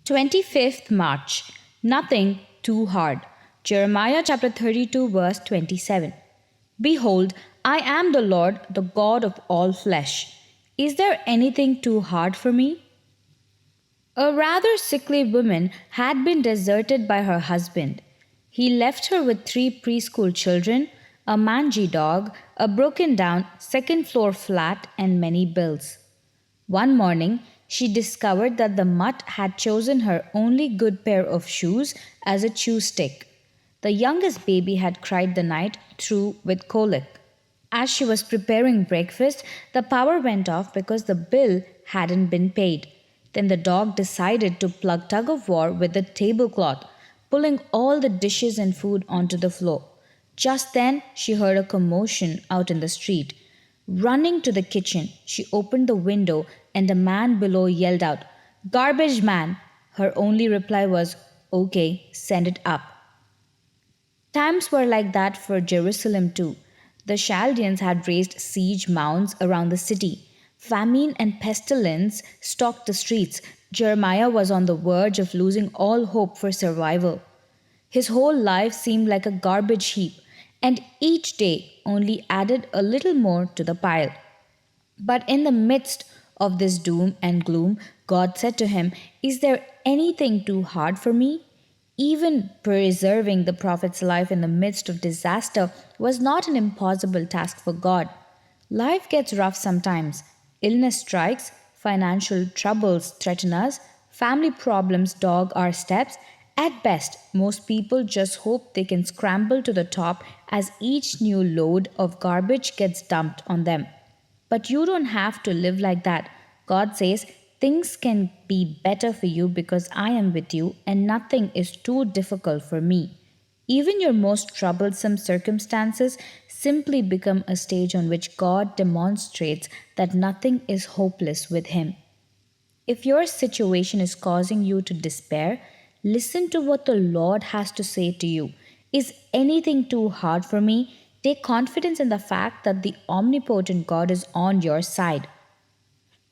25th March. Nothing too hard. Jeremiah chapter 32, verse 27. Behold, I am the Lord, the God of all flesh. Is there anything too hard for me? A rather sickly woman had been deserted by her husband. He left her with three preschool children, a mangy dog, a broken down second floor flat, and many bills. One morning, she discovered that the mutt had chosen her only good pair of shoes as a chew stick. The youngest baby had cried the night through with colic. As she was preparing breakfast, the power went off because the bill hadn't been paid. Then the dog decided to plug tug of war with the tablecloth, pulling all the dishes and food onto the floor. Just then, she heard a commotion out in the street. Running to the kitchen, she opened the window and a man below yelled out, "Garbage man!" Her only reply was, "Okay, send it up." Times were like that for Jerusalem too. The Chaldeans had raised siege mounds around the city. Famine and pestilence stalked the streets. Jeremiah was on the verge of losing all hope for survival. His whole life seemed like a garbage heap, and each day only added a little more to the pile. But in the midst of this doom and gloom, God said to him, "Is there anything too hard for me?" Even preserving the prophet's life in the midst of disaster was not an impossible task for God. Life gets rough sometimes. Illness strikes, financial troubles threaten us, family problems dog our steps. At best, most people just hope they can scramble to the top as each new load of garbage gets dumped on them. But you don't have to live like that. God says, things can be better for you because I am with you and nothing is too difficult for me. Even your most troublesome circumstances simply become a stage on which God demonstrates that nothing is hopeless with Him. If your situation is causing you to despair, listen to what the Lord has to say to you. Is anything too hard for me? Take confidence in the fact that the omnipotent God is on your side.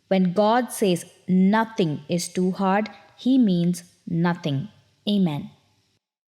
When God says nothing is too hard, He means nothing. Amen.